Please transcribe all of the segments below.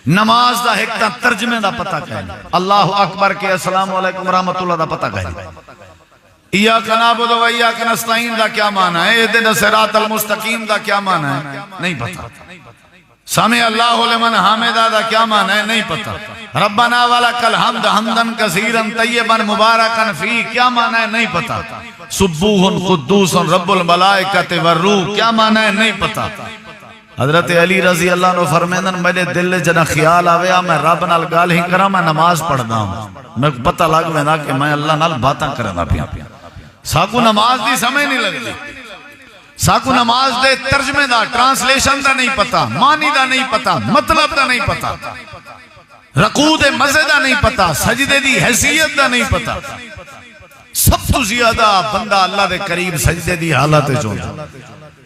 نماز دا ایک ترجمے دا پتہ کہنا اللہ اکبر کے السلام علیکم ورحمۃ اللہ دا پتہ کہنا ایاک نعبد و ایاک نستعین دا کیا معنی ہے اہدنا الصراط المستقیم دا کیا معنی ہے نہیں پتہ سمع اللہ لمن حمدہ دا کیا معنی ہے نہیں پتہ ربنا ولک الحمد حمدا کثیرا طیبا مبارکا فیہ کیا معنی ہے نہیں پتہ سبوح قدوس رب الملائکۃ والروح کیا معنی ہے نہیں پتہ حضرت علی رضی اللہ عنہ فرمیندن میرے دل جنا خیال آویا میں رب نال گال ہی کرا میں نماز پڑھدا ہوں میں پتہ لگ ویندا کہ میں اللہ نال باتاں کردا پیا ساکو نماز دی سمجھ نہیں لگدی ساکو نماز دے ترجمے دا ٹرانسلیشن دا نہیں پتہ معنی دا نہیں پتہ مطلب دا نہیں پتہ رکوع دے مزے دا نہیں پتہ سجدے دی حیثیت دا نہیں پتہ سب تو زیادہ بندہ اللہ دے قریب سجدے دی حالت چوندا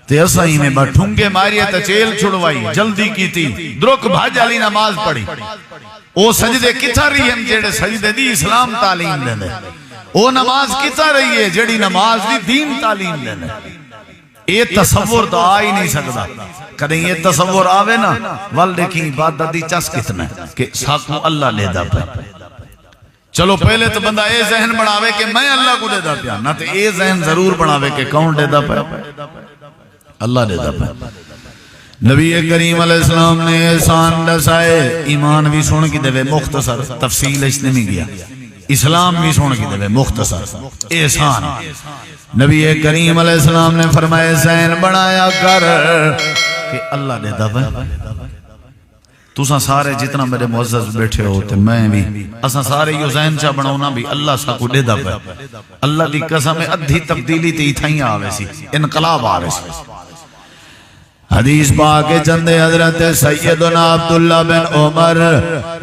تے اسا ہی میں بٹھونگے ماریے تے چیل چھڑوائی جلدی کی تھی درک بھاج علی نماز پڑھی او سجدے کتا رہی ہیں جیڑے سجدے دی اسلام تعلیم دے او نماز کتا رہی ہے جیڑی نماز دی دین تعلیم دے یہ تصور تو آ ہی نہیں سکتا کدیں یہ تصور آوے نا وال دیکھیں عبادت دی چس کتنا ہے کہ ساکو اللہ لے دا پہ چلو پہلے تو بندہ اے ذہن بڑھاوے کہ میں اللہ کو لے دا پیا نہ تو اے ذہن ضرور بڑھاوے کہ کون لے دا پہ اللہ دے دا پہ نبی کریم علیہ السلام نے احسان دسائے ایمان بھی سن کی دے مختصر تفصیل اس نے نہیں گیا اسلام بھی سن کی دے مختصر احسان نبی کریم علیہ السلام نے فرمائے ذہن بنایا کر کہ اللہ دے دا پہ تُساں سارے جتنا میرے معزز بیٹھے ہوتے میں بھی اساں سارے یہ ذہن چاہ بناونا بھی اللہ سا کو دے دا پہ اللہ دی قسم ادھی تبدیلی تی تھائیاں آوے سی انقلاب آوے سی حدیث پاک چندے حضرت سیدنا عبداللہ بن عمر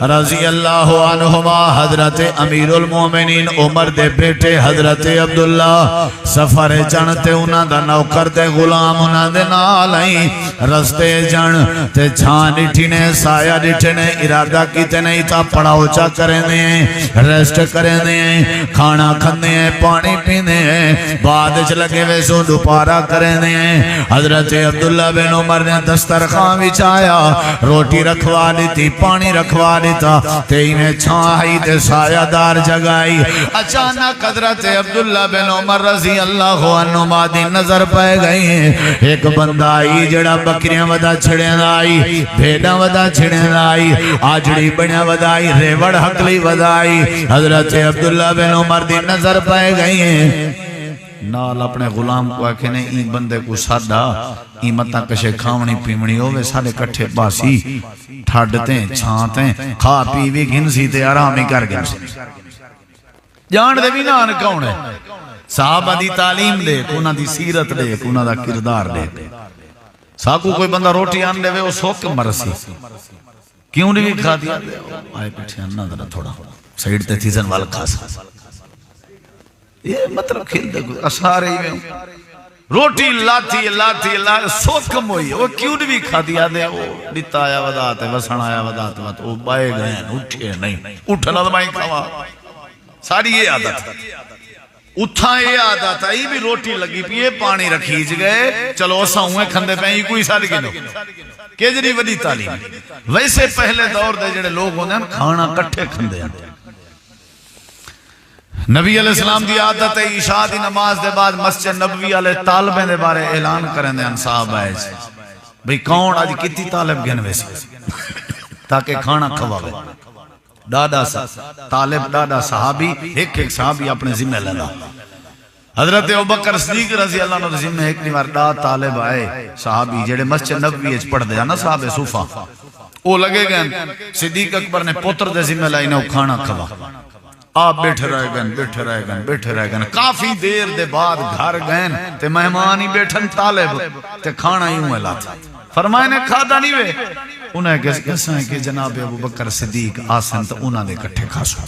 رضی اللہ عنہما حضرت امیر المومنین عمر دے بیٹے حضرت عبداللہ سفر جنتے انہاں دا نوکر دے غلام انہاں دے نالائیں رستے جن تے چھان ڈٹھنے سایہ ڈٹھنے ارادہ کیتے نہیں تا پڑا اوچا کریں دیں ریسٹ کریں دیں کھانا کھندے ہیں پانی پیندے ہیں بعد چ لگے وے سو دوپارہ کریں دیں حضرت عبداللہ بن عمر نے دسترخوان بچھایا روٹی رکھوا دیتی پانی رکھوا دیتا تے انہیں چھائی تے سایہ دار جگائی اچانک حضرت عبداللہ بن عمر رضی اللہ عنہ دی نظر پائے گئی ہیں ایک بندہ آئی جڑا بکریاں ودا چھڑیں آئی بھیڑاں ودا چھڑیں آئی آجڑی بڑیاں ودا آئی ریوڑ حقلی ودا آئی حضرت عبداللہ بن عمر دی نظر پائے گئی ہیں نال اپنے غلام کو آکھنے این بندے کو سادہ این مطا کشے کھاونی پیمنی ہوئے سارے کٹھے باسی ٹھاڑتے چھانتے کھا پی بھی گھنسی تے آرامی کر گھنسی جان دے بھی نان کون ہے صحابہ دی تعلیم دے کونا دی سیرت دے کونا دا کردار دے ساکو کوئی بندہ روٹی آن دے وہ سوک مرسی کیوں نہیں بھی کھا دیا آئے پچھے انہ ذرا تھوڑا سائیڈ تے تھیزن والا کھا سا یہ مطلب کھل دے گو اسارے ہی میں روٹی لاتی سوکم ہوئی وہ کیوں بھی کھا دیا دے وہ دیتا آیا وداتے وسن آیا وداتے وہ بائے گئے ہیں اٹھے نہیں اٹھنا دمائی کھوا ساری یہ عادت اٹھا یہ عادت ہے یہ بھی روٹی لگی پیے پانی رکھیج گئے چلو اسا ہوئے کھندے پہ یہ کوئی ساری گنو کیجری وڈی تعلیم ویسے پہلے دور دے جڑے لوگ ہوندے ہیں کھانا کٹھے کھندے ہیں نبی علیہ السلام دی عادت ہے عشاء دی نماز دے بعد مسجد نبوی علیہ طالبیں دے بارے اعلان کریں دے انصاب آئے بھئی کون آج کتی طالب گنوے سے تاکہ کھانا کھواوے دادا سا طالب دادا صحابی ایک صحابی اپنے ذمہ لینا حضرت ابوبکر صدیق رضی اللہ عنہ ذمہ ایک نیوار دا طالب آئے صحابی جڑے مسجد نبوی اچ پڑھ دیا نا صحاب صوفہ وہ لگے گئے صدیق اکبر نے پتر دے ذمہ لائنہ کھانا کھوا آپ بیٹھے رہ گئے کافی دیر دے بعد گھر گئے تے مہمانی بیٹھن طالب تے کھانا ہی ہوئے لاتا فرمائے نے کھادا نہیں وے انہیں کیسا ہے کہ جناب ابو بکر صدیق آسن تو انہاں دے کٹھے کھاسو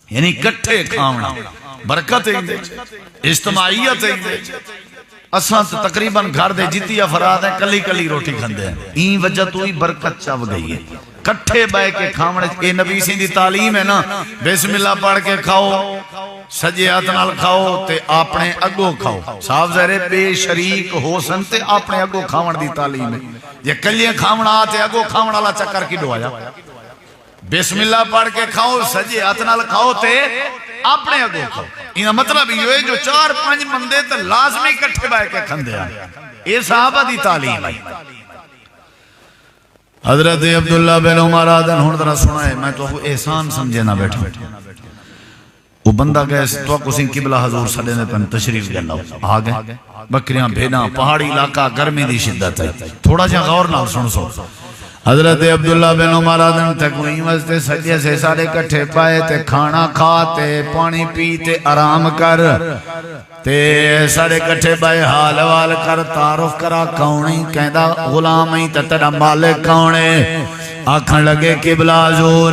یعنی کٹھے کھاونا برکت ہی دے اجتماعیت ہی دے اساں تو تقریباً گھر دے جتی افراد ہیں کلی کلی روٹی کھندے ہیں این وجہ تو ہی برکت چاو گئی ہے کٹھے بے کے کھاونے اے نبی سی دی تعلیم ہے نا بسم اللہ پڑھ کے کھاؤ سجے ہاتھ نال کھاؤ تے اپنے اگو کھاؤ صاحب ظاہر بے شریک ہو سن تے اپنے اگو کھاون دی تعلیم ہے جے کلیے کھاونا آتے اگو کھاونا لا چکر کی ڈوایا بسم اللہ پڑھ کے کھاؤ سجے اتنال کھاؤ تے اپنے اگو کھاؤ انہا مطلب یہ جو 4-5 مندے تے لازمی کٹھے بائے کے کھندے آئے یہ صحابہ دی تعلیم ہے حضرت عبداللہ بن عمر آدن ہون درہ سنائے میں تو احسان سمجھے نہ بیٹھا وہ بندہ گئے تو کسی قبلہ حضور صلی اللہ علیہ وسلم تشریف گیا آگئے بکریاں بھینا پہاڑی علاقہ گرمی دی شدت ہے تھوڑا جا غور نہ سن سو حضرت عبداللہ بن عمر آدن تک وہی وزتے سجے سے سارے کٹھے پائے تے کھانا کھاتے پانی پیتے آرام کر تے سارے کٹھے پائے حال وال کر تعارف کرا کونی کہندہ غلامی تے تیرا مالک کونے آکھن لگے قبلہ حضور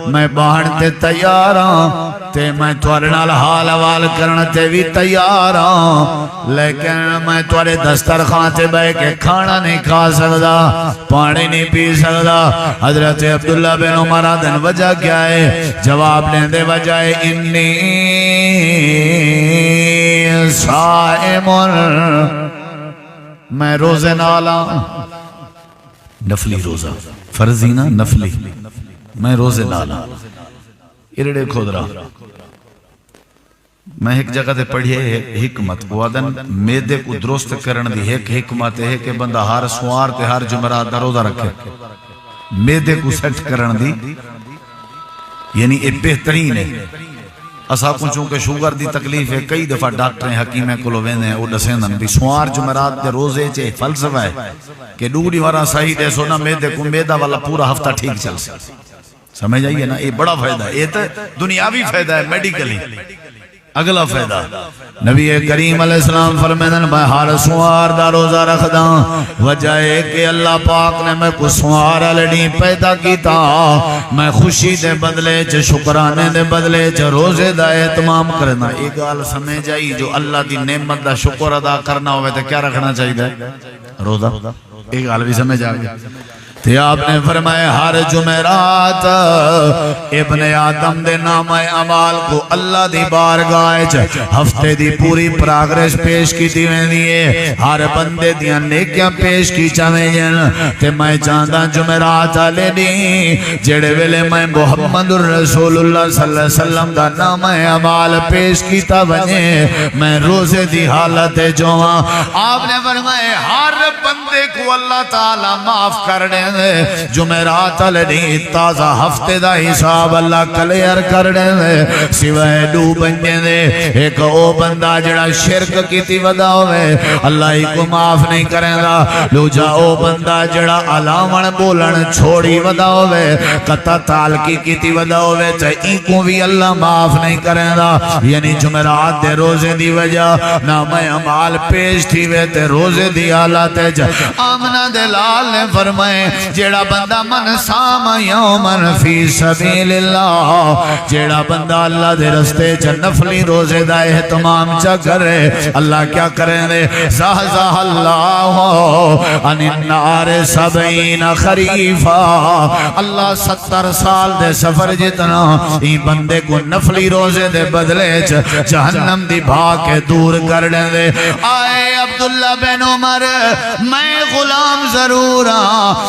میں باہن تے تیار ہاں تے میں توارنال حال حوال کرن تے بھی تیار ہاں لیکن میں توارے دسترخوان تے بے کے کھانا نہیں کھا سکتا پانی نہیں پی سکتا حضرت عبداللہ بن عمر آدن وجہ کیا ہے جواب لیندے وجہ انی صائم میں روزے نالا نفلی روزہ فرضی نا نفلی میں روزے نالا ارڑے کھود رہا میں ایک جگہ تے پڑھئے حکمت وعدن میدے کو درست کرن دی ایک حکمت ہے کہ بندہ ہر سوار تے ہر جمعرات دا روزہ رکھے میدے کو سیٹ کرن دی یعنی ایک بہترین ہے اسا کو چونکہ شوگر دی تکلیف ہے کئی دفعہ ڈاکٹریں حکیمیں کلو ویندے ہیں وہ دسیندن بھی سوار جمعرات دے روزے چے فلسفہ ہے کہ ڈوڑی وارا صحیح دے سونا میدے کو میدہ والا پورا ہفتہ ٹھیک چل سے سمجھ آئیے نا یہ بڑا فائدہ ہے یہ تو دنیاوی فائدہ ہے میڈیکلی اگلا فائدہ نبی کریم علیہ السلام فرمیدن میں ہر سوار دا روزہ رکھدا وجہ ہے کہ اللہ پاک نے میں کو سوار لڑی پیدا کیتا میں خوشی دے بدلے چ شکرانے دے بدلے چ روزے دا اہتمام کرنا ایک گال سمجھ آئی جو اللہ دی نعمت دا شکر ادا کرنا ہوئے تو کیا رکھنا چاہیے روزہ ایک گال بھی سمجھ آ گیا تے آپ نے فرمایا ہر جمعرات ابن آدم دے نام اعمال کو اللہ دی بارگاہ ہفتے دی پوری پراگرس پیش کی دیئے ہر بندے دیاں نیکیاں پیش کی چاہے جن تے میں چاہتا جمعرات آلے دی جڑے ویلے میں محمد الرسول اللہ صلی اللہ علیہ وسلم دا نام اعمال پیش کیتا بنے میں روزے دی حالت جوہاں آپ نے فرمایا ہر بندے کو اللہ تعالیٰ معاف کر دیں جمعرات علی تازہ ہفتے دا حساب اللہ کلیر کر دے سوائے دو بندے دے ایک او بندہ جڑا شرک کیتی ودا ہوئے اللہ ہی کو معاف نہیں کریں گا لوجا او بندہ جڑا علامن بولن چھوڑی ودا ہوئے قطع تعلقی کیتی ودا ہوئے چاہی کو بھی اللہ معاف نہیں کریں گا یعنی جمعرات دے روزے دی وجہ نام اعمال پیش تھی وے تے روزے دی حالت آمنہ دلال نے فرمائے جیڑا بندہ من سام یومن فی سبیل اللہ جیڑا بندہ اللہ دے رستے چا نفلی روزے دا احتمام چا کرے اللہ کیا کریں دے زہزہ اللہ ان النار 70 خریفہ اللہ 70 سال دے سفر جتنا این بندے کو نفلی روزے دے بدلے چا جہنم دی بھاگ کے دور کر دے آئے عبداللہ بن عمر میں غلام ضرور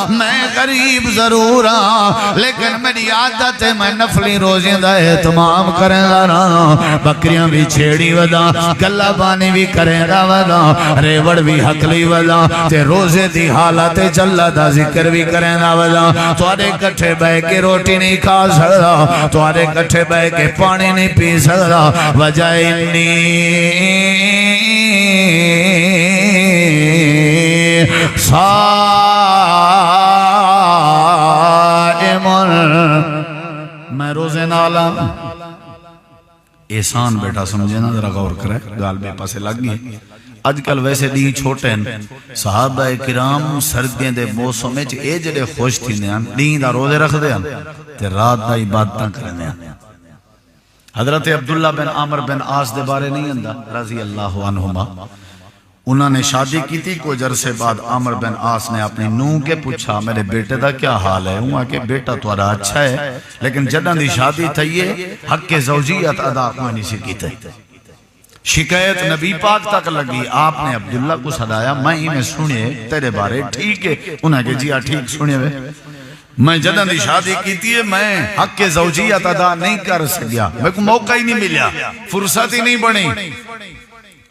میں غریب ضرور ہاں لیکن میری عادت ہے میں نفلی روزیں دا اہتمام کریں رہا بکریاں بھی چھیڑی ودا گلہ بانی بھی کریں ودا ریوڑ بھی حقلی ودا تے روزے دی حالت جلہ دا ذکر بھی کریں ودا توارے کٹھے بے کے روٹی نہیں کھا سکتا توارے کٹھے بے کے پانی نہیں پی سکتا وجہ انی میں روزے نالا احسان بیٹا سمجھے نا ذرا غور کرے گال بے پاسے لگ گئی اج کل ویسے دی چھوٹے ہیں صحابہ کرام سردیاں دے موسم میں اے جڑے خوش تھی نے دین دا روزے رکھ دے تے رات دا عبادتاں کرنے حضرت عبداللہ بن عامر بن عاص دے بارے نہیں اندہ رضی اللہ عنہما انہوں نے شادی کی تھی کچھ عرصے بعد عامر بن عاص نے اپنی نوں کے پوچھا میرے بیٹے دا کیا حال ہے ہوں کہ بیٹا تورا اچھا ہے لیکن جدہ دی شادی تھئیے حق کے زوجیت ادا کوئی نہیں سی کی تھی شکایت نبی پاک تک لگی. آپ نے عبداللہ کو صدایا, میں ہی میں سنے تیرے بارے ٹھیک ہے. انہاں کہ جی ٹھیک سنے ہوئے, میں جدن دی شادی کیتی ہے, میں حق کے زوجیت ادا نہیں کر سکیا, میں کو موقع ہی نہیں ملیا, فرصت ہی نہیں بنی.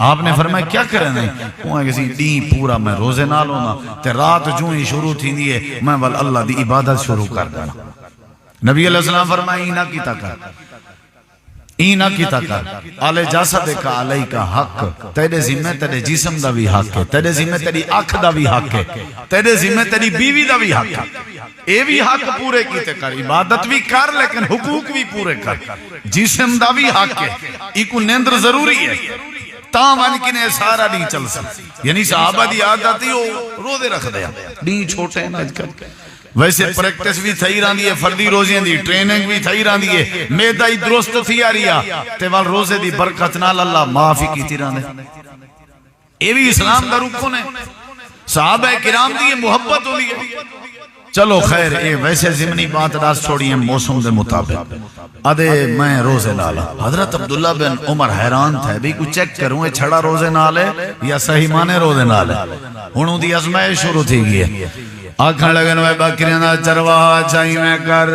آپ نے فرمایا کیا کریں نہیں؟ وہاں کسی دین پورا میں روزے نال ہونا تے رات جو ہی شروع تھی دیئے میں ول اللہ دی عبادت شروع کر دینا. نبی علیہ السلام فرمایا اینا کی تکر, اینا کی تکر, آلے جاسد کا علیہ کا حق, تیرے ذمہ تیرے جسم دا بھی حق ہے, تیرے ذمہ تیری آنکھ دا بھی حق ہے, تیرے ذمہ تیری بیوی دا بھی حق ہے. اے بھی حق پورے کیتے کر, عبادت بھی کر لیکن حقوق بھی پورے کر, جسم دا بھی حق ہے, ایکو نیندر ضروری ہے تاں کنے سارا نہیں چل سکتی. یعنی صحابہ دی عادت ہی روزے رکھ دیا, نہیں چھوٹے ہیں. ویسے پریکٹس بھی تھئی رہا دیئے, فردی روزیں دی ٹریننگ بھی تھئی رہا دیئے, میدائی درست تھی آ رہا تے وال روزے دی برکت نال اللہ معافی کی تھی رہا دے. اے بھی اسلام دا رکن ہے, صحابہ کرام دیئے محبت ہو دیئے. چلو خیر, اے ویسے زمنی بات راست چھوڑی ہیں موسم دے مطابق. ادھے میں روزے نالا, حضرت عبداللہ بن عمر حیران تھے بھی کوئی چیک کروں یہ چھڑا روزے نالے یا صحیح مانے روزے نالے. انہوں دی ازمائش شروع تھی گئی, آکھن لگن وے بکریاں دا چرواہا چاہی میں کر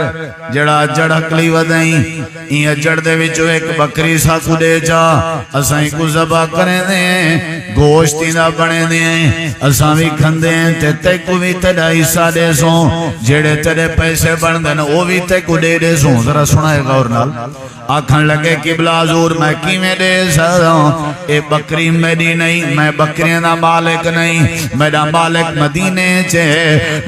جڑا جڑ اکلی ودائیں, یہ جڑ دے وچوں ایک بکری ساکو دے جا, اسائیں کو ذبح کریں دیں, گوشتی دا بنے دیں, اساں بھی کھندے تے تے کو بھی تیرا حصہ دے سوں, جڑے تیرے پیسے بن دیں وہ بھی تے کو دے دے سوں. ذرا سنائے گا اور نال. آکھن لگے قبلہ حضور میں کی میں دے سکتا, اے بکری میری نہیں, میں بکریاں دا مالک نہیں, میرا مالک مدینے چھے,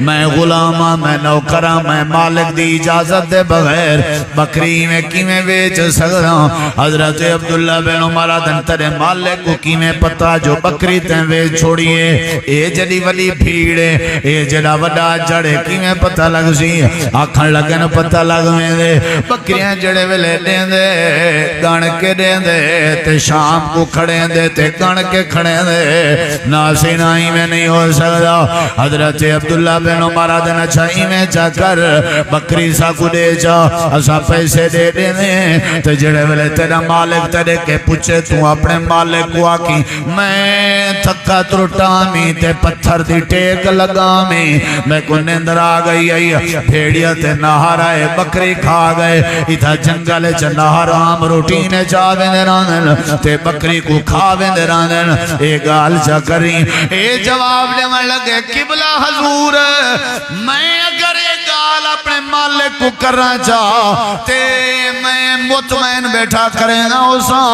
میں غلامہ, میں نوکرہ, میں مالک دی اجازت دے بغیر بکری میں کی میں بیچ سکتا ہوں. حضرت عبداللہ بن عمر دن ترے مالک کو کی میں پتا جو بکری تین بیچ چھوڑیے, اے جڑی ولی بھیڑے, اے جڑا وڈا جڑے کی میں پتا لگ سی. آکھن لگن پتا لگ میں دے, بکریاں جڑے ویلے دیں دے, گن کے دیں دے, تے شام کو کھڑے دے, تے گن کے کھڑے دے, ناسی نائی میں نہیں ہو سکتا. حضرت عبداللہ بن عمر دن چھائی میں چا کر بکری سا کو دے جا, اسا پیسے دے دے دیں, تے جڑے ویلے تیرا مالک تیرے کے پوچھے تو اپنے مالک کو آکی میں تھکا ترٹا میں تے پتھر دی ٹیک لگا میں کو نیندر آ گئی آئی, بھیڑیا تے نہار آئے بکری کھا گئے, اتھا جنگل چ نہار آم روٹینے چاویں دے راندن تے بکری کو کھاویں دے راندن. اے گال چا کریں, اے جواب دے میں لگے قبلہ حضور, میں اگر ایک گال اپنے مالک کو کرنا چاہ تے میں مطمئن بیٹھا کرے نا اساں,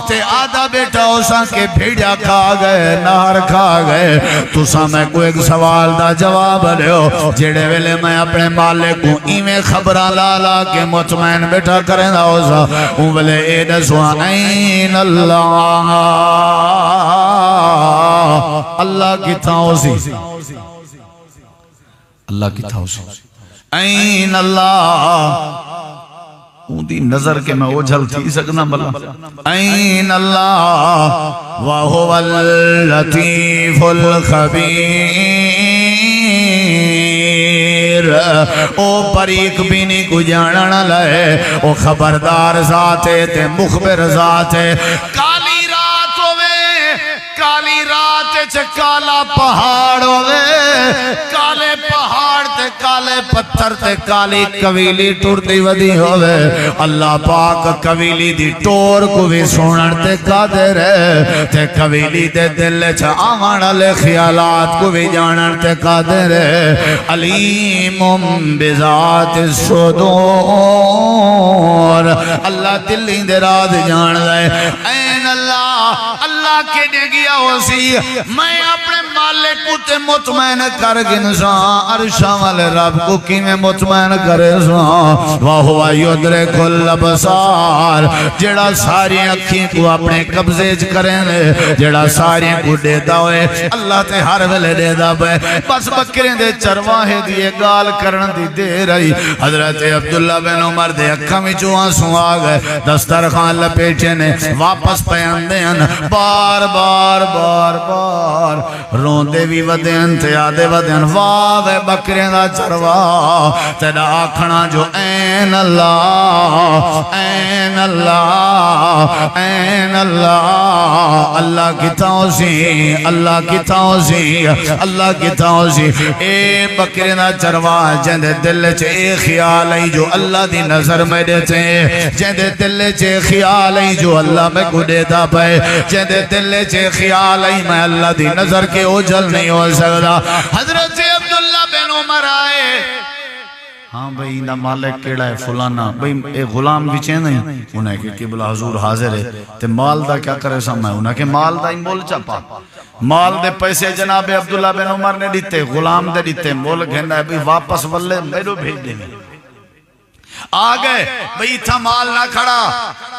تے آدھا بیٹھا اساں کے بھیڑیا کھا گئے, نہر کھا گئے. تو سا میں کو ایک سوال دا جواب لیو, جڑے ویلے میں اپنے مالک کو ایمیں خبرہ لالا کے مطمئن بیٹھا کرے نا اساں, ان ویلے اے دسوان این اللہ, اللہ کی تھاؤ سی, اللہ کی تھا اسے این اللہ, اون دی نظر کے میں اوجھل تھی سکنا بلا. این اللہ وَهُوَ اللَّطِيفُ الْخَبِيرُ, او پریک بینی کو جاننا لائے, او خبردار ذات ہے تے مخبر ذات ہے. کالی رات ہوئے, کالی رات چھ کالا پہاڑ ہوئے, کالے پہاڑ تے کالے پتھر تے کالی قویلی ٹوڑتی ودی ہوئے. اللہ پاک قویلی دی ٹور کو بھی سونن تے قادر ہے, تے قویلی دے دل چھ آمان علی خیالات کو بھی جانن تے قادر ہے. علیم بذات الصدور, اللہ دلی دے راز جان دے. این اللہ, اللہ کے دے گیا ہو سی, میں اپنے مالک کو تے مطمئن کر گنسان, عرشاں والے رب کو کی میں مطمئن کرے سان. وَهُوَ يُدْرِكُ الْأَبْصَارَ, جڑا ساری اکھیں کو اپنے قبضے کریں لے, جڑا ساری کو دے داوے, اللہ تے ہر ویلے دے داوے. بس بکریں دے چرواہے دیئے گال کرن دی دے رہی. حضرت عبداللہ بن عمر دے اکھا میں جو آنسوں آگئے, دسترخوان لپیٹے نے واپس پیان دیں, بار بار بار بار یار روندے بھی ودین تے آدے ودین واہ وے بکرے دا چروا تیرا آکھنا جو این اللہ این اللہ این اللہ اللہ کتاؤں سی اللہ کتاؤں سی اللہ کتاؤں سی اے بکرے دا چروا جندے دل چے اے خیال ای جو اللہ دی نظر میں دیتے جندے دل چے خیال ای جو اللہ میں کو دیتا پائے جندے دل چے خیال ای میں اللہ دی نظر کے اوجل نہیں ہو سکتا حضرت عبداللہ بن عمر آئے ہاں بھئی نہ مالک کیڑا ہے فلانا بھئی ایک غلام بھی چین نہیں انہیں کہ قبلہ حضور حاضر ہے تے مال دا کیا کرے سامنے انہیں کہ مال دا ہی مول چاپا مال دے پیسے جناب عبداللہ بن عمر نے دیتے غلام دے دیتے مول گھنڈا ہے بھئی واپس واللے میرو بھیج دیں آگئے بھئی تھا مال نہ کھڑا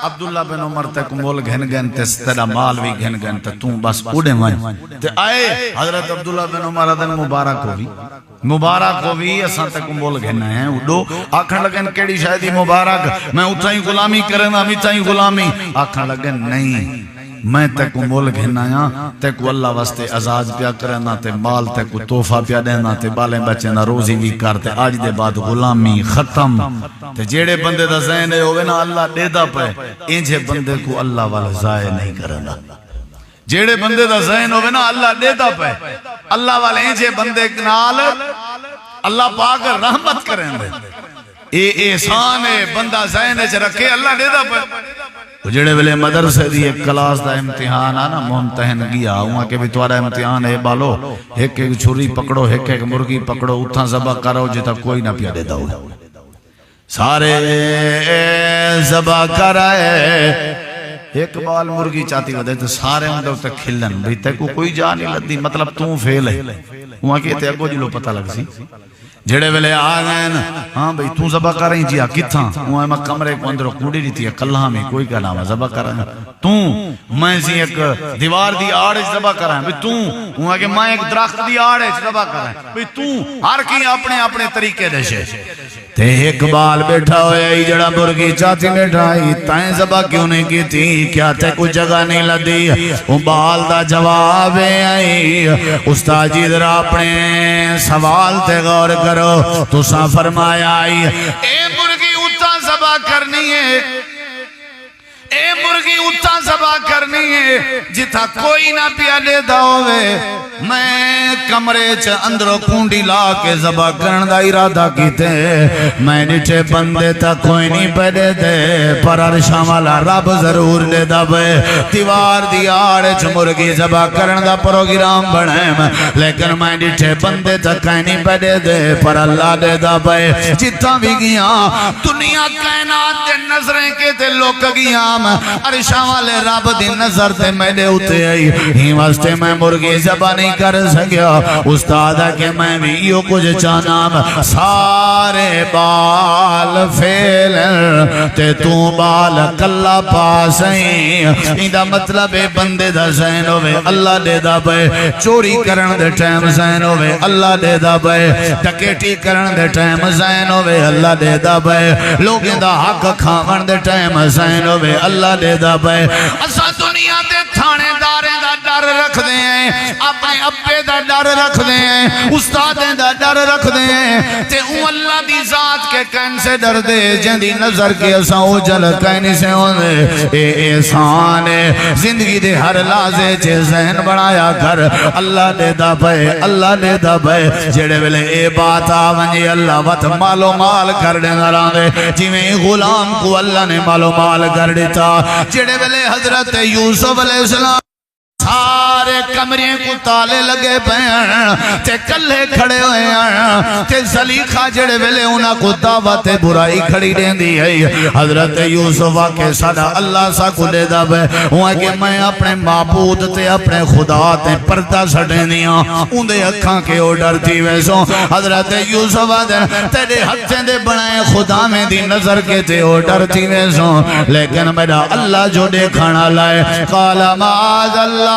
عبداللہ بن عمر تے کو مول گھن گھن تے تیرا مال بھی گھن گھن تے توں بس اڑے وائیں تے آئے حضرت عبداللہ بن عمر ادن مبارک ہو بھی اساں تے کو مول گھن ہیں اڑو آکھن لگن کیڑی شاید مبارک میں اتھا ہی غلامی کرنا میتھا ہی غلامی آکھن لگن نہیں میں تے کو مول گھنایا تے کو اللہ واسطے عزاز پیا کرنا تے مال تے کو توفہ پیا دینا تے بالیں بچے نہ روزی بھی کرتے آج دے بعد غلامی ختم تے جیڑے بندے دا ذہن ہے ہوئے نا اللہ دے دا پہ انجھے بندے کو اللہ والا ضائع نہیں کرنا جیڑے بندے دا ذہن ہوئے نا اللہ دے دا پہ اللہ والے انجھے بندے کنال اللہ پاک رحمت کریں دے اے احسان ہے بندہ ذہن ہے رکھے اللہ دے دا پہ جڑے ویلے مدرسے دی ایک کلاس دا امتحان آنا ممتحن گیا ہوا کہ بھی توارا امتحان ہے بالو ایک ایک چھری پکڑو ایک ایک مرگی پکڑو اتھا زبا کرو جتا کوئی نہ پیا دے داؤ سارے زبا کرائے ایک بال مرگی چاہتی ودے تو سارے ہوں دے کھلن بھی تے کو کوئی جا نہیں لدی مطلب توں فیل ہے وہاں کہتے اگو جلو پتہ لگ سی جڑے ویلے آگئے نا ہاں بھئی توں زبا کر رہی جی کتھاں وہاں میں کمرے کو اندر کوڑی رہتی ہے کلہاں میں کوئی کا نام ہے زبا کر رہا ہے توں میں سی ایک دیوار دی آڑے زبا کر رہا ہے بھئی توں وہاں کہ میں ایک درخت دی آڑے زبا کر رہا ہے بھئی توں ہر کی اپنے اپنے طریقے دشے تے ایک بال بیٹھا ہویا ہی جڑا مرگی چاچی بیٹھا ہی تائیں زبا کیوں نہیں کی تھی کیا تے کچھ جگہ نہیں لدی وہ بال دا جواب آئی استاد جی ذرا اپنے سوال تے غور کرو تو سا فرمایا آئی اے مرگی اتھا زبا کرنی ہے اے مرگی اتھا زبا کرنی ہے جتا کوئی نہ پیا لے داوے میں کمرے چ اندروں کونڈی لا کے زبا کرن دا ارادہ کیتے میں نیچے بندے تا کوئی نہیں پڑے دے پر عرشاں والا رب ضرور دے دا بے دیوار دی آڑے چ مرگی زبا کرن دا پروگرام بنے لیکن میں نیچے بندے تا کوئی نہیں پڑے دے پر اللہ دے دا بے جتا بھی گیا دنیا کائنات دے نظریں کے تے لوگ گیا عرشاں والے رب دی نظر تے میں دے اتے آئی ہی واسطے میں مرگی زبا نہیں کر سکیا استاد کہ میں بھی یہ کچھ چانا سارے بال فیل تے تو بال کلا پاسیں ایدہ مطلب بندے دا ذہن ہوئے اللہ دے دا بے چوری کرن دے ٹائم ذہن ہوئے اللہ دے دا بے ٹکیٹی کرن دے ٹائم ذہن ہوئے اللہ دے دا بے لوگیں دا حق کھاون دے ٹائم ذہن ہوئے اللہ دے دا بے اسا دنیا دے تھانے داریں دا ڈر رکھ دے ہیں اپنے اپنے دا ڈر رکھ دے ہیں استادیں دا ڈر رکھ دے ہیں تے اون اللہ دی ذات کے کین سے ڈر دے جن دی نظر کے اساں او جل کین سے ہوندے اے احسان ہے زندگی دے ہر لازے چے ذہن بنایا کر اللہ دے دا بے اللہ دے دا بے جڑے ویلے اے بات آونجی اللہ وط مالو مال کر دے نرانے جویں غلام کو اللہ نے مالو مال کر دیتا جڑے ویلے حضرت یوسف علیہ السلام سارے کمرے کو تالے لگے پہن تے کلے کھڑے ہوئے ہیں تے زلیخہ جڑے ویلے انہاں کو دعوت برائی کھڑی دین دی ہے حضرت یوسف کے صدا اللہ سا کو دے دا بے وہاں کہ میں اپنے معبود تے اپنے خدا تے پردہ سٹے دیاں ان دے اکھاں کے او ڈرتی ویسوں حضرت یوسف تیرے ہتھیں دے بنائے خدا میں دی نظر کے تے او ڈرتی ویسوں لیکن میرا اللہ جو دیکھانا لائے قال معاذ اللہ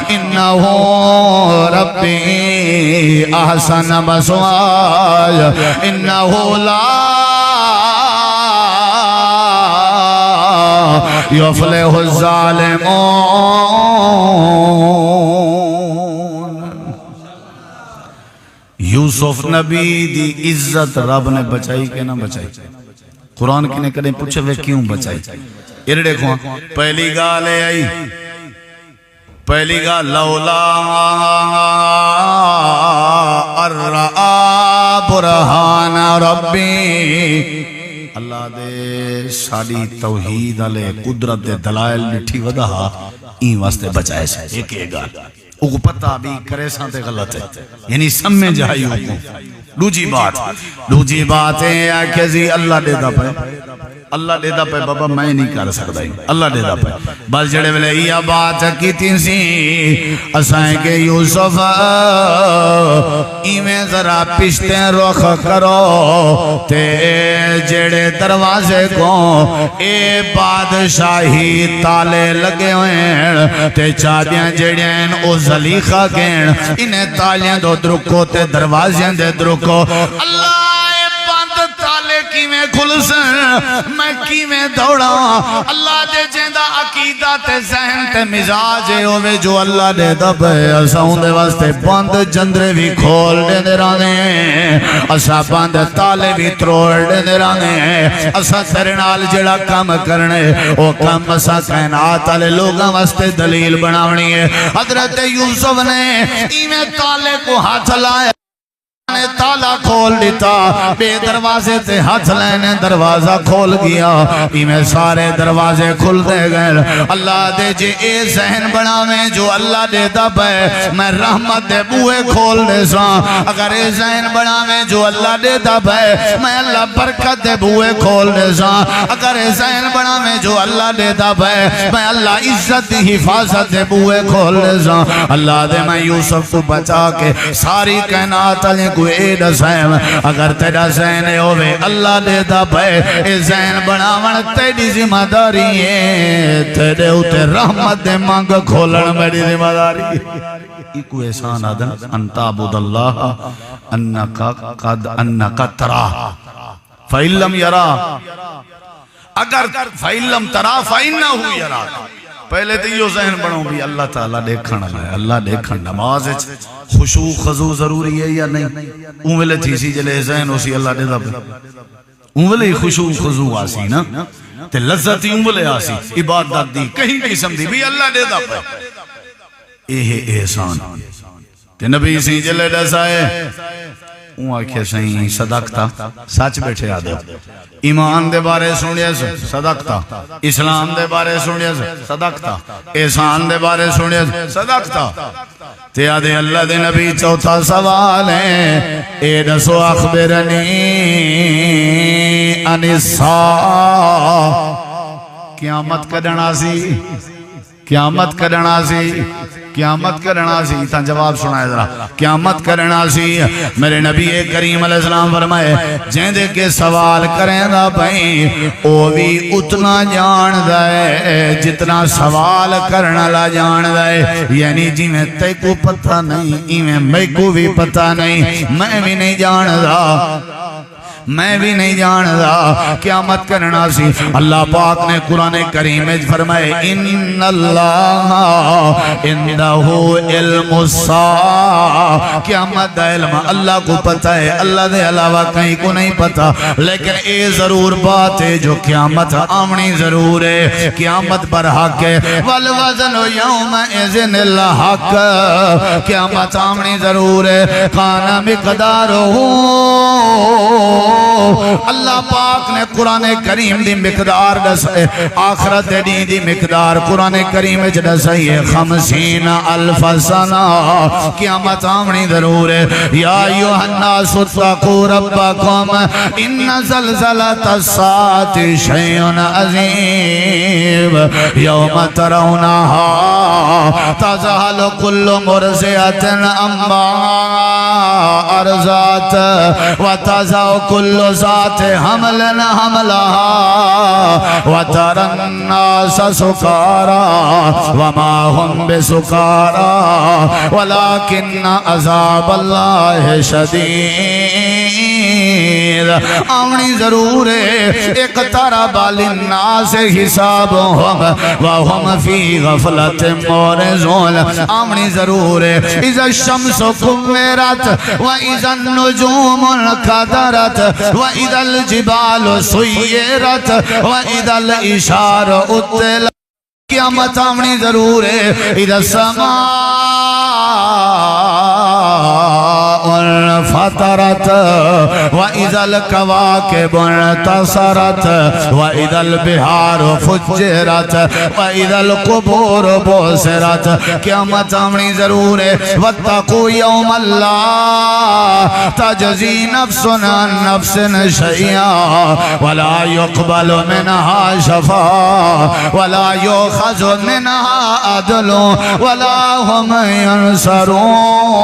انہو ربی احسن مسواج انہو لا یفلح الظالمون۔ یوسف نبی دی عزت رب نے بچائی کہ نہ بچائی؟ قرآن کی نے کدیں پوچھے وہ کیوں بچائی؟ یہ دیکھو پہلی گال ہے آئی، پہلی گال لولا ارآ برہان ربی، اللہ دے ساڑی توحید علی قدرت دے دلائل نٹھی ودا این واسطے بچائے سے ایک گال اوہ پتہ بھی کرے سانتے غلط ہے، یعنی سمجھ آئی ہوگا۔ دوجی بات ہے کہ اللہ دے دا پہ، اللہ دے دا پہ بابا میں نہیں کر سکتا ہی، اللہ دے دا پہ بس جڑے ویلے یہ بات کی تھی سی اسائیں کہ یوسف ایمیں ذرا پشتے رخ کرو تے جڑے دروازے کو اے بادشاہی تالے لگے ہوئے تے چادیاں جڑیاں او زلیخہ گین انہیں تالیاں دو درکو تے دروازیاں دے درکو، اللہ کی میں کھلسن میں کی میں دوڑا، اللہ دے جیندہ عقیدہ تے ذہن تے مزاج ہوئے جو اللہ دے دب ہے، اسا ہوں دے واسطے بند جندرے بھی کھول دے دے رانے، اسا بند تالے بھی تروڑ دے دے رانے، اسا ترنال جڑا کام کرنے او کام اسا کائنات والے لوگاں واسطے دلیل بناونی ہے۔ حضرت یوسف نے ایمیں تالے کو ہاتھ لائے، تالا کھول دیتا، بے دروازے تے ہاتھ لینے دروازہ کھول گیا، میں سارے دروازے کھل دے گئے۔ اللہ دے جے اے ذہن بنا میں جو اللہ دے دب ہے میں رحمت دے بوئے کھول دے سا، اگر اے ذہن بنا میں جو اللہ دے دب ہے میں اللہ برکت دے بوئے کھول دے سا، اگر اے ذہن بنا میں جو اللہ دے دب ہے میں اللہ عزت دی حفاظت دے بوئے کھول دے سا۔ اللہ دے میں یوسف کو بچا کے ساری کائنات علیہ کو اے دسائم، اگر تیرا ذہن ہوئے اللہ دے دا پہ اے ذہن بناون تیری ذمہ داری ہے، تیرے ہوتے رحمت دے مانگ کھولن میری ذمہ داری ہے۔ ایک احسان آدم انتا عبد اللہ انکا ترا فَإِن لَمْ يَرَا، اگر فَإِن لَمْ تَرَا فَإِنَّهُ يَرَاكَ، پہلے تو یہ ذہن بناؤں بھی اللہ تعالیٰ دیکھنا ہے، اللہ دیکھنا نماز خشوع خضوع ضروری ہے یا نہیں؟ اونویلے تھی سی جلے ذہن ہو سی اللہ دے دا پہ اونویلے خشوع خضوع آسی نا تے لذتی اونویلے آسی عبادت دی کہیں قسم دی بھی اللہ دے دا پہ اے احسان تے نبی سی جلے دسائے اون آکھے سہیں صدقتا سچ بیٹھے آدھے، ایمان دے بارے سنیا سے صدقتا، اسلام دے بارے سنیا سے صدقتا، احسان دے بارے سنیا سے صدقتا تے آدھے اللہ دے نبی چوتھا سوال ہے اے دسو اخبرنی عن الساعہ، قیامت کدنا سی، قیامت کدنا سی، قیامت کرنا سی، تا جواب سنائے ذرا، قیامت کرنا سی میرے نبی کریم علیہ السلام فرمائے جہاں دے کے سوال کریں دا بھائی او بھی اتنا جان دائے جتنا سوال کرنا لا جان دائے، یعنی جی میں تے کو پتہ نہیں ایمیں میں کو بھی پتہ نہیں، میں بھی نہیں جان دا، میں بھی نہیں جاندا قیامت کرنا سی۔ اللہ پاک نے قرآن کریم میں فرمائے ان اللہ عندہ علم الساعہ، قیامت دا علم اللہ کو پتہ ہے، اللہ دے علاوہ کہیں کو نہیں پتہ، لیکن اے ضرور بات ہے جو قیامت آمنی ضرور ہے، قیامت پر حق ہے، والوزن یومئذ الحق، قیامت آمنی ضرور ہے، کانا مقدارہ اللہ پاک نے قرآن کریم دی مقدار دسائے، آخرت دین دی مقدار قرآن کریم میں دسائے 50,000 سنہ، قیامت آمنی ضرور ہے۔ یا ایھا الناس اتقوا ربکم ان زلزلۃ الساعۃ شیء عظیم یوم ترونہا تذہل کل مرضعۃ عما ارضعت وتضع كل ذات حمل حملها وترى الناس سكارى وما هم بسكارى ولكن عذاب الله شدید. آمنی ضرور اقترب للناس حسابهم وهم في غفلة معرضون. آمنی ضرور اذا الشمس كورت واذا النجوم انكدرت واذا الجبال سيرت واذا العشار عطلت. قیامت آمنی ضرور اذا السماء انفطرت واذا الكواكب انتصرت واذا البحار فجرت واذا القبور بؤسرت. قیامت آمنی ضرور واتقوا يوم لا تجزي نفس عن نفس شيئا ولا يقبل منها شفاعة ولا يؤخذ منها عدل ولا هم ينصرون.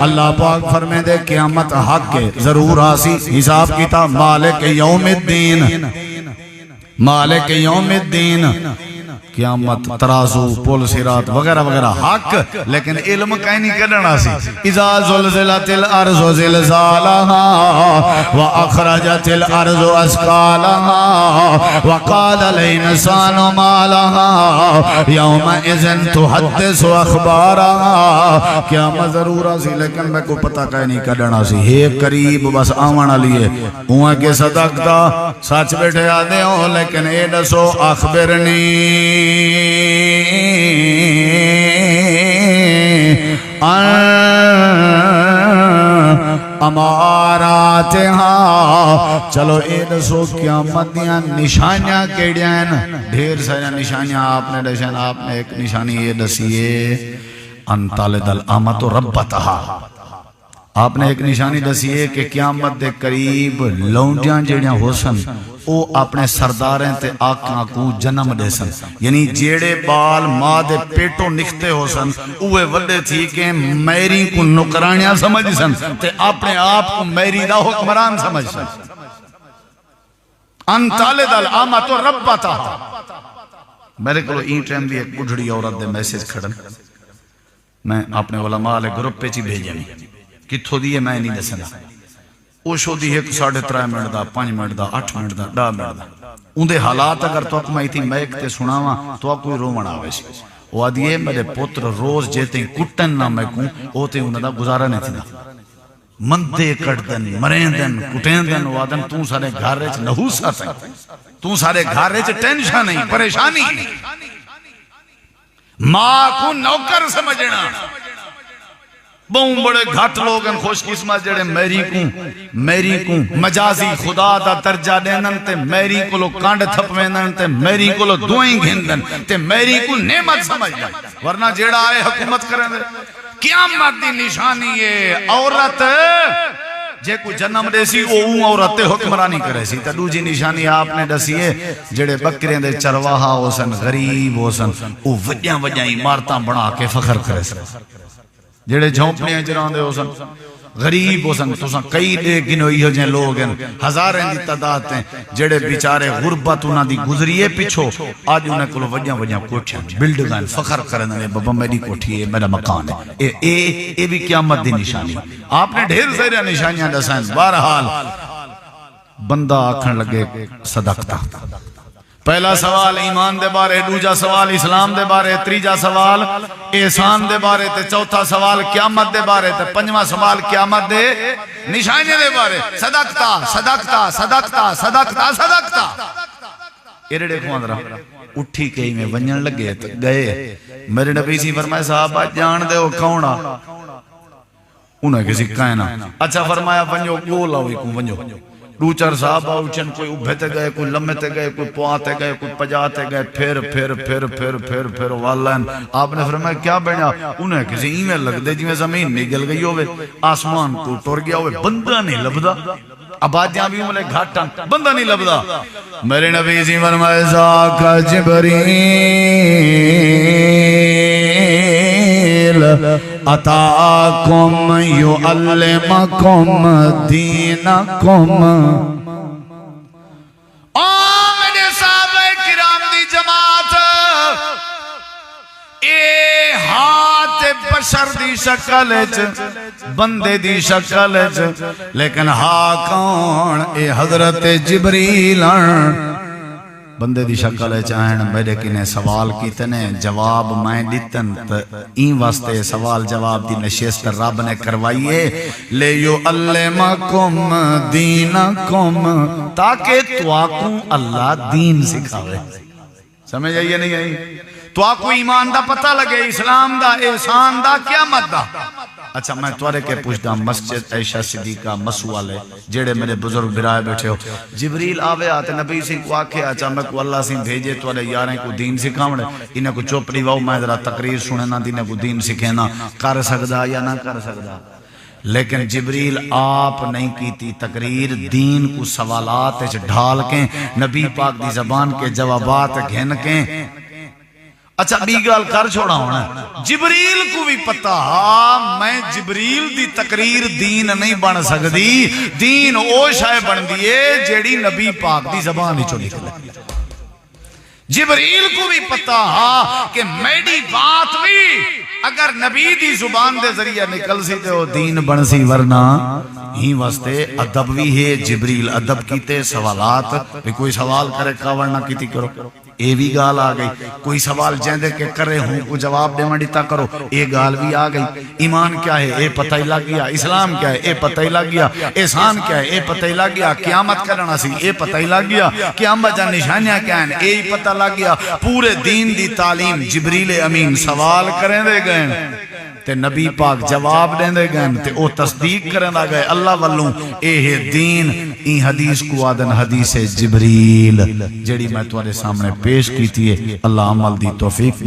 اللہ پاک فرمائے دے قیامت حق کے ضرور آسی. حساب کتاب مالک یوم الدین، مالک یوم الدین. قیامت، ترازو، پل صراط وغیرہ وغیرہ حق، لیکن علم کہیں نہیں کرنا سی. اذا زلزلت الارض زلزالها واخرجت الارض اثقالها وقال الانسان ما لها يومئذ تحدث اخبارها. قیامت ضرور سی لیکن میں کو پتہ کہیں نہیں کرنا سی. ہے قریب بس آمن لیے ہوں کہ صدقتا سچ بیٹھے آدھے ہوں لیکن اے دسو اخبرنی امارات. ہاں چلو اے دسو قیامت دیاں نشانیاں کیڑیاں ہیں. ڈھیر سارے نشانیاں آپ نے دسیں. آپ نے ایک نشانی یہ دسیے ان تالد الامت ربتہا. آپ نے ایک نشانی دسیے کہ قیامت دے قریب لونڈیاں جیڑیاں ہو سن او اپنے سرداریں تے آقاں کو جنم دے سن. یعنی جیڑے بال ماں دے پیٹوں نکھتے ہو سن اوے وڈے تھی کہ میری کو نکرانیاں سمجھ سن تے اپنے آپ کو میری دا حکمران سمجھ سن. انتالد الامت ربتہا. میرے کو این ٹائم بھی ایک بڑھڑی عورت دے میسیج کھڑن میں اپنے علماء علیہ گروپ پہ چی بھیجیں کتھو دیئے میں نہیں دسنا. او شو دی ایک 3.5 منٹ دا 5 منٹ دا 8 منٹ دا 10 منٹ دا اندے حالات اگر تو اک میں تھی میں ایک تے سناواں تو آپ کوئی رو منا ہوئے سی. وہ آدھیے میرے پتر روز جیتے کٹن نہ میں کوں اوتے انہوں دا گزارا نہیں تھی. مندے کٹ دن مرین دن کٹین دن وادن توں سارے گھر رچ نحوسا تھا توں سارے گھر رچ ٹینشن نہیں پریشانی ماں کو نوکر سمجھنا. بہوں بڑے گھٹ لوگ ہیں خوش قسمت جڑے میری کو مجازی خدا دا درجہ دینن تے میری کو لو کانڈ تھپ ویندن تے میری کو لو دوئیں گھندن تے میری کو نعمت سمجھ جائے. ورنہ جیڑا آئے حکومت کریں دے. قیامت دی نشانی ہے عورت جے کو جنم دے سی او عورت حکمرانی کرے سی. تا دوجی نشانی آپ نے دسی ہے جڑے بکریں دے چرواہا ہو سن غریب ہو سن او وجیاں عمارتاں بنا کے فخر کرے سن. جڑے جھونپڑیاں جران دے ہو سن غریب ہو سن تو سن کئی دے گنوئی ہو جائیں لوگ ہیں ہزاریں دی تعداد ہیں جڑے بیچارے غربت انہاں دی گزریے پیچھو آج انہیں کلو وجیاں کوٹھیاں بلڈنگاں فخر کرنے بابا میری کوٹھی ہے میرا مکان ہے. اے بھی قیامت دی نشانی. آپ نے ڈھیر سارے نشانیاں دسائیں. بہرحال بندہ آکھن لگے صدقتا. پہلا سوال ایمان دے بارے، دوجا سوال اسلام دے بارے، تریجا سوال احسان دے بارے، تے چوتھا سوال قیامت دے بارے، تے پنجواں سوال قیامت دے نشانے دے بارے. صدقتا صدقتا صدقتا صدقتا صدقتا. ایرڑے کو اندرہ اٹھی کہیں میں ونجن لگے گئے. میرے نبی سی فرمائے صحابہ جان دے ہو کھونا انہیں کسی کائنا. اچھا فرمایا ونجو گولا ہوئی کو ونجو. دو چار صحابہ اچھن کوئی ابھتے گئے کوئی لمحتے گئے کوئی پواتے گئے کوئی پجاتے گئے پھر واللین. آپ نے فرمایا کیا بڑھا؟ انہیں کسی ای میں لگ دے جی میں زمین نگل گئی ہوئے آسمان کو ٹور گیا ہوئے بندہ نہیں لبدا. آبادیاں بھی ملے گھاٹاں بندہ نہیں لبدا. میرے نبی سی فرمائے ذاک جبریل اتاکم یعلمکم دینکم۔ میرے صحابہ کرام دی جماعت، اے ہاتھ بشر دی شکل بندے دی شکل لیکن ہاں کون؟ اے حضرت جبریل بندے دی شکل چاہن میرے کنے سوال کیتنے جواب میں دیتن این واسطے سوال جواب دی نشست رب نے کروائیے لیعلمکم دینکم، تاکہ تو آکوں اللہ دین سکھاوے۔ سمجھ آئیے نہیں آئی؟ تو آکو ایمان دا پتہ لگے، اسلام دا، احسان دا، قیامت دا۔ اچھا میں توارے کے پوچھتا ہوں، مسجد عائشہ صدیقہ مسوالے جیڑے میرے بزرگ برائے بیٹھے ہو، جبریل آوے آتے نبی سے کو آکھے اچھا میں کو اللہ سے بھیجے توارے یاریں کو دین سکھاوڑے، انہیں کو چوپڑی واؤ میں ذرا تقریر سننا دینے کو دین سکھینا، کر سکدا یا نہ کر سکدا؟ لیکن جبریل آپ نہیں کیتی تقریر، دین کو سوالات ڈھال کے نبی پاک دی زبان کے جوابات گھن کے۔ اچھا بیگال کر چھوڑا ہونا، جبریل کو بھی پتا میں جبریل دی تقریر دین نہیں بن سکتی، دین او شاہ بن دیئے جیڑی نبی پاک دی زبان ہی چلی کھلے۔ جبریل کو بھی پتا کہ میری بات بھی اگر نبی دی زبان دے ذریعہ نکل سی تے وہ دین بن سی، ورنہ ہی واسطے ادب بھی ہے۔ جبریل ادب کیتے، سوالات بھی کوئی سوال کرے کاوڑ نہ کیتی کرو، اے بھی گال آ گئی، کوئی سوال جیندے کے کرے ہوں کو جواب دے مڈیتا کرو، اے گال بھی آ گئی۔ ایمان کیا ہے اے پتہ ہی لگ گیا، اسلام کیا ہے اے پتہ ہی لگ گیا، احسان کیا ہے اے پتہ ہی لگ گیا، قیامت کرنا سی اے پتہ ہی لگ گیا، قیامت جان نشانیاں کیا ہیں اے ہی پتہ لگ گیا۔ پورے دین دی تعلیم جبریل امین سوال کریں دے گئے تے نبی پاک جواب دیں دے گئے تے او تصدیق کریں دا گئے اللہ والوں اے دین۔ این حدیث کو آدن حدیث جبریل جیڑی میں تمہارے سامنے پیش کی تھی، اللہ عمل دی توفیق